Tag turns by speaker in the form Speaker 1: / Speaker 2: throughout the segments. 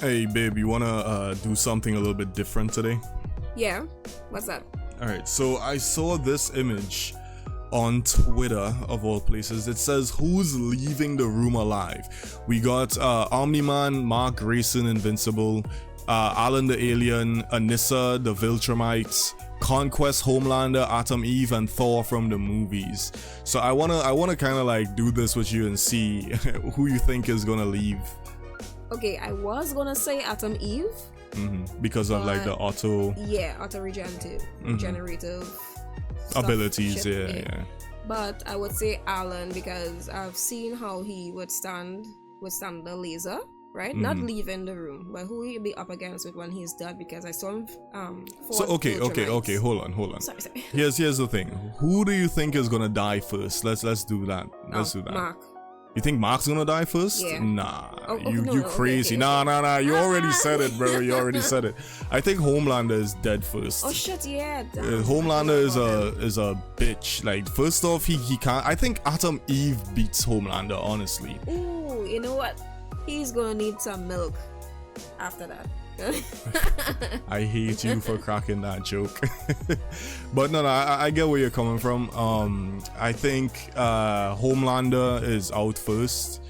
Speaker 1: Hey babe, you wanna do something a little bit different today?
Speaker 2: Yeah, what's up?
Speaker 1: Alright, so I saw this image on Twitter, of all places. It says, who's leaving the room alive? We got Omni Man, Mark Grayson, Invincible, Alan the Alien, Anissa, the Viltrumites, Conquest, Homelander, Atom Eve, and Thor from the movies. So I wanna kind of like do this with you and see who you think is gonna leave.
Speaker 2: Okay, I was gonna say Atom Eve.
Speaker 1: Because of like the auto
Speaker 2: regenerative
Speaker 1: abilities, yeah.
Speaker 2: But I would say Alan because I've seen how he withstand the laser, right? Not leaving the room, but who he'll be up against with when he's done, because I saw him
Speaker 1: So okay, hold on.
Speaker 2: Sorry.
Speaker 1: Here's the thing. Who do you think is gonna die first? Let's do that. Let's do that.
Speaker 2: Mark.
Speaker 1: You think Mark's gonna die first?
Speaker 2: Yeah.
Speaker 1: Nah, you
Speaker 2: no,
Speaker 1: crazy.
Speaker 2: okay.
Speaker 1: Nah. You already said it, bro. You already said it. I think Homelander is dead first.
Speaker 2: Oh shit, yeah.
Speaker 1: Homelander is a bitch. Like, first off, he can't. I think Atom Eve beats Homelander, honestly.
Speaker 2: Ooh, you know what? He's gonna need some milk after that.
Speaker 1: I hate you for cracking that joke. But no, I get where you're coming from. I think Homelander is out first,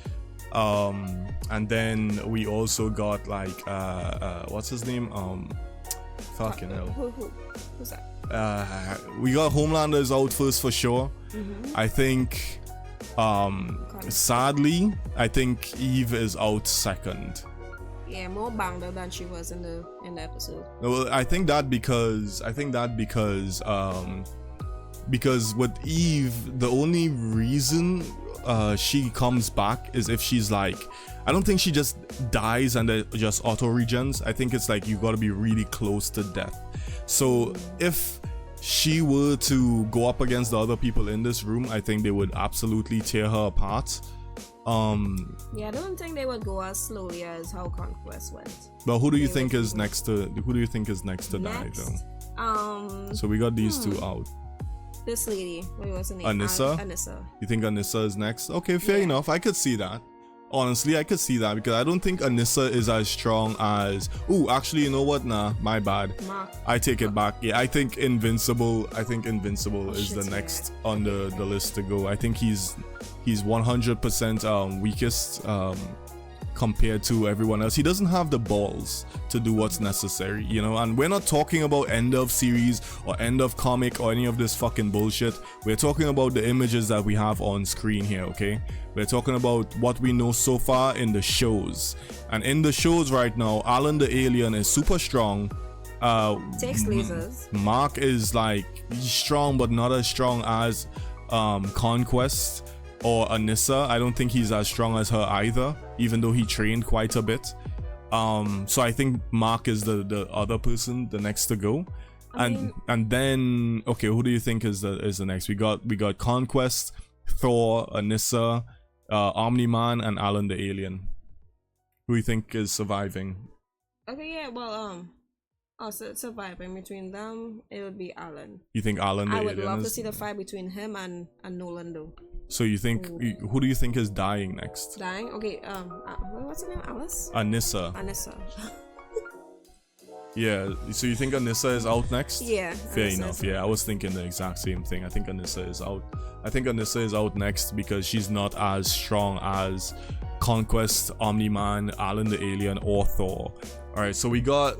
Speaker 1: and then we also got like what's his name, fucking hell,
Speaker 2: who's that?
Speaker 1: We got Homelander is out first for sure. I think sadly I think Eve is out second.
Speaker 2: Yeah, more banged up than she was in the episode.
Speaker 1: Well, I think that because with Eve, the only reason she comes back is if she's like, I don't think she just dies and then just auto regens. I think it's like you gotta be really close to death. So if she were to go up against the other people in this room, I think they would absolutely tear her apart.
Speaker 2: Yeah, I don't think they would go as slowly as how Conquest went.
Speaker 1: But who do you think is next to die though? So we got these two out.
Speaker 2: This lady, what was her name?
Speaker 1: Anissa?
Speaker 2: Anissa.
Speaker 1: You think Anissa is next? Okay, fair enough. I could see that. Honestly, I could see that because I don't think Anissa is as strong as. Ooh, actually, you know what? Nah, my bad.
Speaker 2: Mark.
Speaker 1: I take it back. Yeah, I think Invincible is the next on the list to go. I think he's 100% weakest compared to everyone else. He doesn't have the balls to do what's necessary, you know. And we're not talking about end of series or end of comic or any of this fucking bullshit. We're talking about the images that we have on screen here, okay? We're talking about what we know so far in the shows. And in the shows right now, Alan the Alien is super strong.
Speaker 2: Takes lasers.
Speaker 1: Mark is like, he's strong but not as strong as Conquest or Anissa. I don't think he's as strong as her either, even though he trained quite a bit. So I think Mark is the other person, the next to go. And then okay, who do you think is the next? We got Conquest, Thor, Anissa, Omni Man, and Alan the Alien. Who do you think is surviving?
Speaker 2: Okay, yeah, well, surviving between them, it would be Alan.
Speaker 1: You think Alan the Alien?
Speaker 2: I would love to see the fight between him and Nolan though.
Speaker 1: So you think, who do you think is dying next?
Speaker 2: Dying? Okay, what's her name? Alice?
Speaker 1: Anissa. Yeah, so you think Anissa is out next?
Speaker 2: Yeah.
Speaker 1: Fair enough, yeah. I was thinking the exact same thing. I think Anissa is out. I think Anissa is out next because she's not as strong as Conquest, Omni Man, Alan the Alien, or Thor. Alright, so we got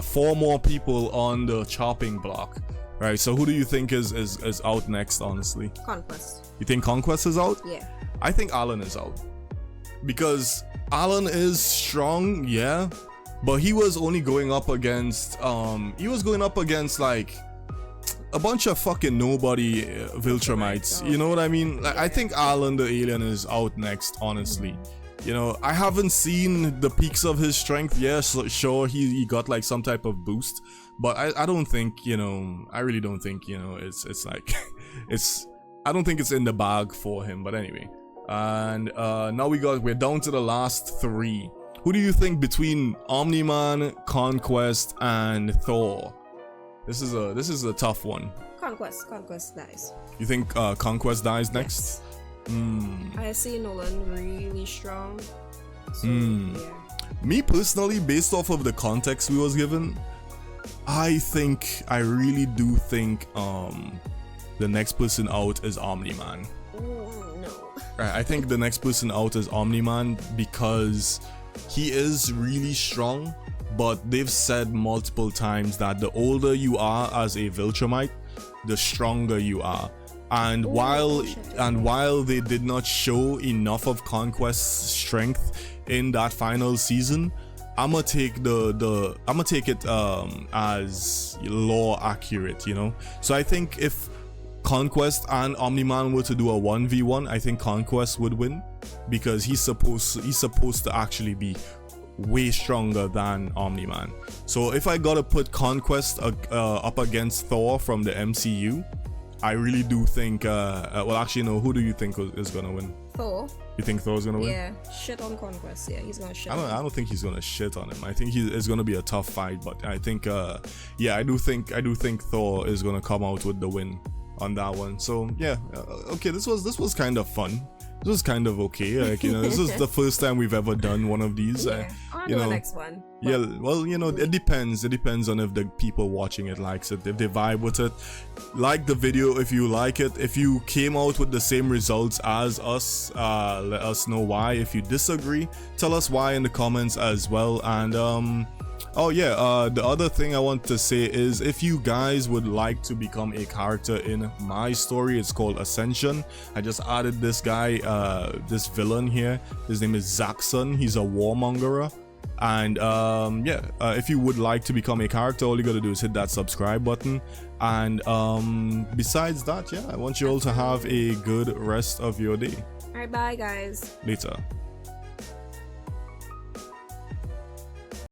Speaker 1: 4 more people on the chopping block. Right, so who do you think is out next, honestly?
Speaker 2: Conquest.
Speaker 1: You think Conquest is out?
Speaker 2: Yeah.
Speaker 1: I think Alan is out. Because Alan is strong, yeah, but he was only going up against like a bunch of fucking nobody Viltrumites. You know what I mean? Like, I think Alan the Alien is out next, honestly. You know, I haven't seen the peaks of his strength. Yeah, so sure, he got like some type of boost, but I don't think, you know, I really don't think, you know, it's like I don't think it's in the bag for him. But anyway, and now we're down to the last 3. Who do you think between Omni Man, Conquest, and Thor? This is a tough one.
Speaker 2: Conquest dies.
Speaker 1: You think Conquest dies next?
Speaker 2: Yes. I see Nolan really strong. So, yeah.
Speaker 1: Me personally, based off of the context we was given, I really do think the next person out is Omni Man.
Speaker 2: No.
Speaker 1: I think the next person out is Omni Man because he is really strong, but they've said multiple times that the older you are as a Viltrumite, the stronger you are. And while they did not show enough of Conquest's strength in that final season, I'ma take it as lore accurate, you know. So I think if Conquest and Omni Man were to do a 1v1, I think Conquest would win because he's supposed to actually be way stronger than Omni Man. So if I gotta put Conquest up against Thor from the MCU, I really do think well, actually no, who do you think is gonna win?
Speaker 2: Thor.
Speaker 1: You think Thor's gonna win?
Speaker 2: Yeah, shit on Conquest. Yeah, he's gonna shit.
Speaker 1: I don't think he's gonna shit on him. I think it's gonna be a tough fight, but I think yeah, I do think Thor is gonna come out with the win on that one. So yeah, okay, this was kind of fun. This was kind of okay. Like, you know, this is the first time we've ever done one of these.
Speaker 2: Yeah, I'll do the next one.
Speaker 1: Yeah, well, you know, it depends. It depends on if the people watching it likes it, if they vibe with it. Like the video if you like it. If you came out with the same results as us, let us know why. If you disagree, tell us why in the comments as well. And oh yeah, the other thing I want to say is if you guys would like to become a character in my story, it's called Ascension. I just added this guy, this villain here. His name is Zaxxon. He's a warmongerer. And yeah, if you would like to become a character, all you gotta do is hit that subscribe button. And besides that, yeah, I want you all to have a good rest of your day.
Speaker 2: Alright, bye guys.
Speaker 1: Later.